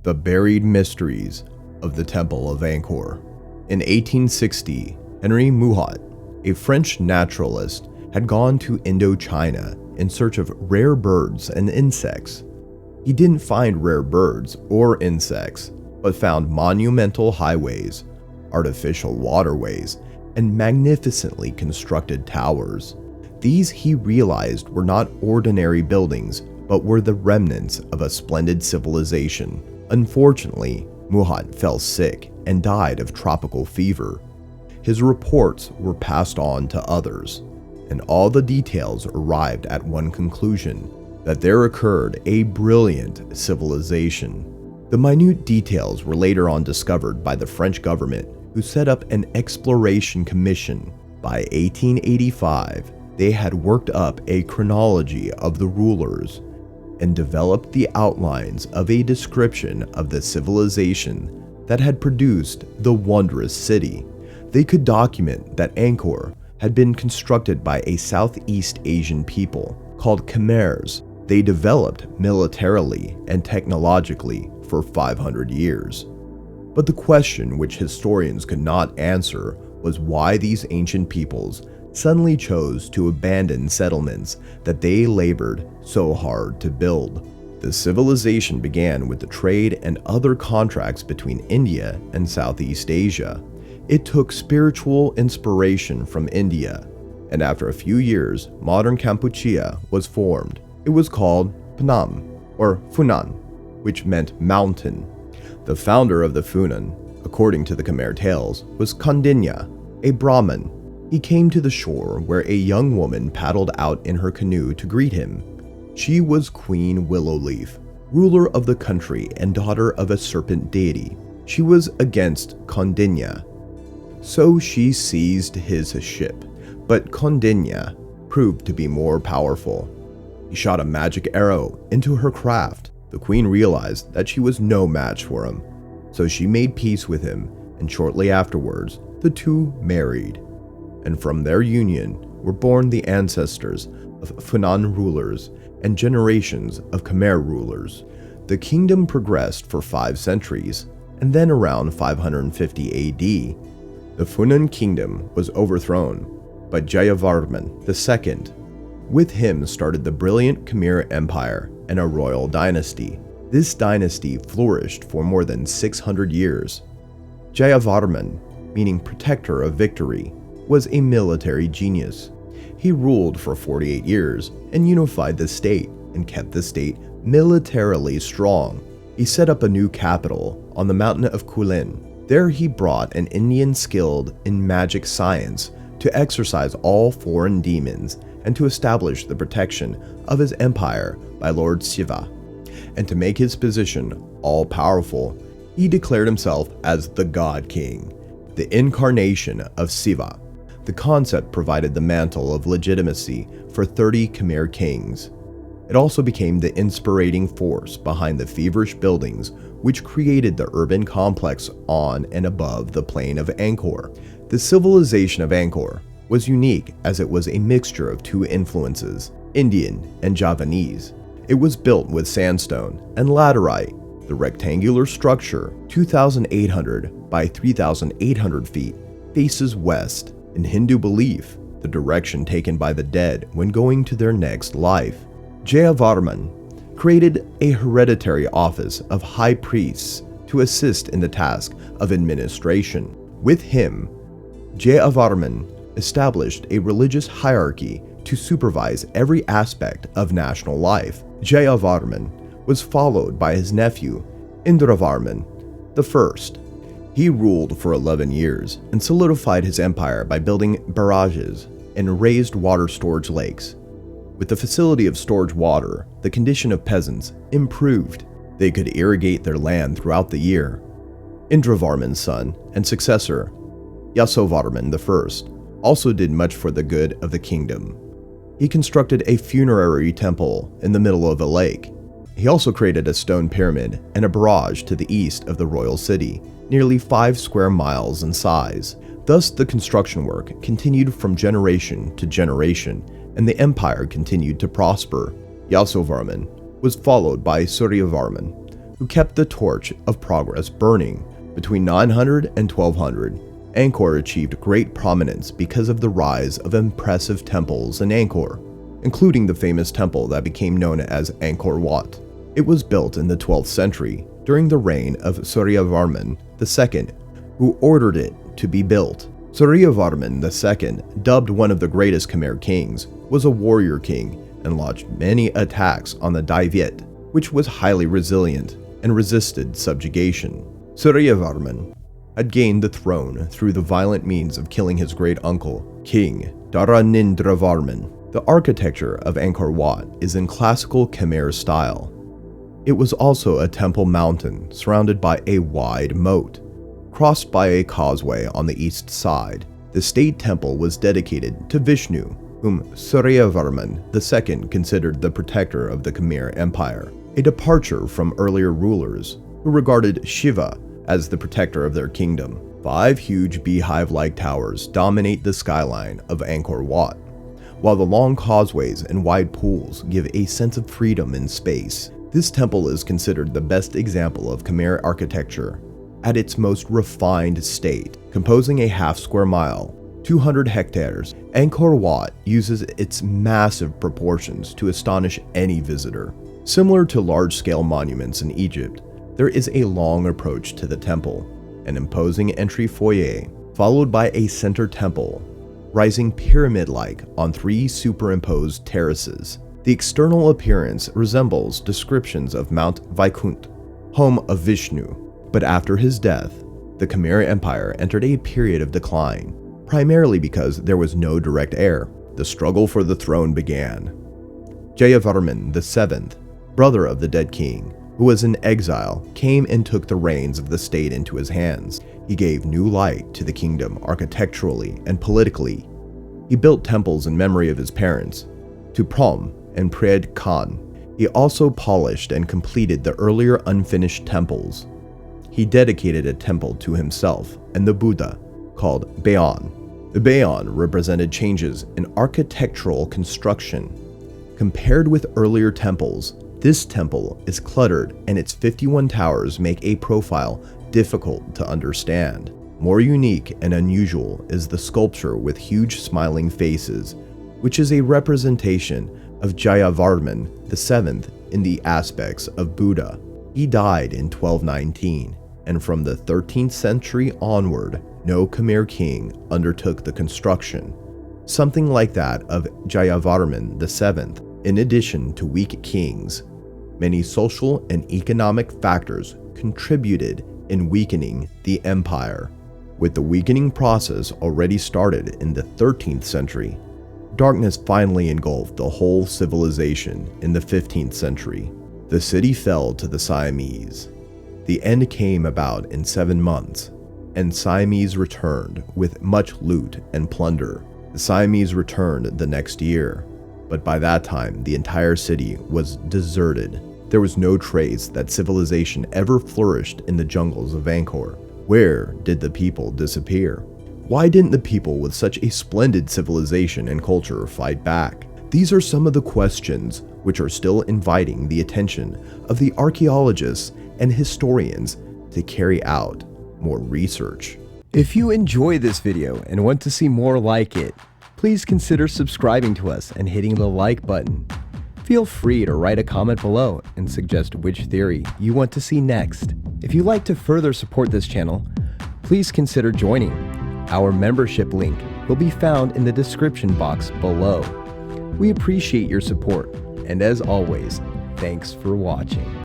The Buried Mysteries of the Temple of Angkor. In 1860, Henri Mouhot, a French naturalist, had gone to Indo-China in search of rare birds and insects. He didn't find rare birds or insects, but found monumental highways, artificial waterways, and magnificently constructed towers. These, he realized, were not ordinary buildings, but were the remnants of a splendid civilization. Unfortunately, Mouhot fell sick and died of tropical fever. His reports were passed on to others, and all the details arrived at one conclusion: that there occurred a brilliant civilization. The minute details were later on discovered by the French government, who set up an exploration commission. By 1885, they had worked up a chronology of the rulers and developed the outlines of a description of the civilization that had produced the wondrous city. They could document that Angkor had been constructed by a Southeast Asian people called Khmers. They developed militarily and technologically for 500 years. But the question which historians could not answer was why these ancient peoples suddenly chose to abandon settlements that they labored so hard to build. The civilization began with the trade and other contracts between India and Southeast Asia. It took spiritual inspiration from India, and after a few years, modern Kampuchea was formed. It was called Phnom, or Funan, which meant mountain. The founder of the Funan, according to the Khmer tales, was Kondinya, a Brahmin. He came to the shore where a young woman paddled out in her canoe to greet him. She was Queen Willowleaf, ruler of the country and daughter of a serpent deity. She was against Kondinya, so she seized his ship, but Kondinya proved to be more powerful. He shot a magic arrow into her craft. The queen realized that she was no match for him, so she made peace with him, and shortly afterwards, the two married. And from their union were born the ancestors of Funan rulers and generations of Khmer rulers. The kingdom progressed for 5 centuries, and then around 550 AD, the Funan kingdom was overthrown by Jayavarman II. With him started the brilliant Khmer Empire and a royal dynasty. This dynasty flourished for more than 600 years. Jayavarman, meaning protector of victory, was a military genius. He ruled for 48 years and unified the state and kept the state militarily strong. He set up a new capital on the mountain of Kulin. There he brought an Indian skilled in magic science to exorcise all foreign demons and to establish the protection of his empire by Lord Shiva. And to make his position all-powerful, he declared himself as the God King, the incarnation of Shiva. The concept provided the mantle of legitimacy for 30 Khmer kings. It also became the inspirating force behind the feverish buildings which created the urban complex on and above the plain of Angkor. The civilization of Angkor was unique as it was a mixture of 2 influences, Indian and Javanese. It was built with sandstone and laterite. The rectangular structure, 2,800 by 3,800 feet, faces west. In Hindu belief, the direction taken by the dead when going to their next life. Jayavarman created a hereditary office of high priests to assist in the task of administration. With him, Jayavarman established a religious hierarchy to supervise every aspect of national life. Jayavarman was followed by his nephew, Indravarman I. He ruled for 11 years and solidified his empire by building barrages and raised water storage lakes. With the facility of storage water, the condition of peasants improved. They could irrigate their land throughout the year. Indravarman's son and successor, Yasovarman I, also did much for the good of the kingdom. He constructed a funerary temple in the middle of a lake. He also created a stone pyramid and a barrage to the east of the royal city, nearly 5 square miles in size. Thus, the construction work continued from generation to generation, and the empire continued to prosper. Yasovarman was followed by Suryavarman, who kept the torch of progress burning. Between 900 and 1200, Angkor achieved great prominence because of the rise of impressive temples in Angkor, including the famous temple that became known as Angkor Wat. It was built in the 12th century during the reign of Suryavarman II, who ordered it to be built. Suryavarman II, dubbed one of the greatest Khmer kings, was a warrior king and launched many attacks on the Dai Viet, which was highly resilient and resisted subjugation. Suryavarman had gained the throne through the violent means of killing his great uncle, King Dharanindravarman. The architecture of Angkor Wat is in classical Khmer style. It was also a temple mountain surrounded by a wide moat, crossed by a causeway on the east side. The state temple was dedicated to Vishnu, whom Suryavarman II considered the protector of the Khmer Empire, a departure from earlier rulers who regarded Shiva as the protector of their kingdom. 5 huge beehive-like towers dominate the skyline of Angkor Wat, while the long causeways and wide pools give a sense of freedom in space. This temple is considered the best example of Khmer architecture at its most refined state. Composing a half-square mile, 200 hectares, Angkor Wat uses its massive proportions to astonish any visitor. Similar to large-scale monuments in Egypt, there is a long approach to the temple, an imposing entry foyer, followed by a center temple, rising pyramid-like on 3 superimposed terraces. The external appearance resembles descriptions of Mount Vaikunth, home of Vishnu, but after his death, the Khmer Empire entered a period of decline, primarily because there was no direct heir. The struggle for the throne began. Jayavarman VII, brother of the dead king, who was in exile, came and took the reins of the state into his hands. He gave new light to the kingdom architecturally and politically. He built temples in memory of his parents, Tuprom and Pred Khan. He also polished and completed the earlier unfinished temples. He dedicated a temple to himself and the Buddha, called Bayon. The Bayon represented changes in architectural construction. Compared with earlier temples, this temple is cluttered and its 51 towers make a profile difficult to understand. More unique and unusual is the sculpture with huge smiling faces, which is a representation of Jayavarman VII in the aspects of Buddha. He died in 1219, and from the 13th century onward, no Khmer king undertook the construction, something like that of Jayavarman VII. In addition to weak kings, many social and economic factors contributed in weakening the empire. With the weakening process already started in the 13th century, darkness finally engulfed the whole civilization in the 15th century. The city fell to the Siamese. The end came about in 7 months, and Siamese returned with much loot and plunder. The Siamese returned the next year, but by that time the entire city was deserted. There was no trace that civilization ever flourished in the jungles of Angkor. Where did the people disappear? Why didn't the people with such a splendid civilization and culture fight back? These are some of the questions which are still inviting the attention of the archaeologists and historians to carry out more research. If you enjoy this video and want to see more like it, please consider subscribing to us and hitting the like button. Feel free to write a comment below and suggest which theory you want to see next. If you'd like to further support this channel, please consider joining. Our membership link will be found in the description box below. We appreciate your support, and as always, thanks for watching.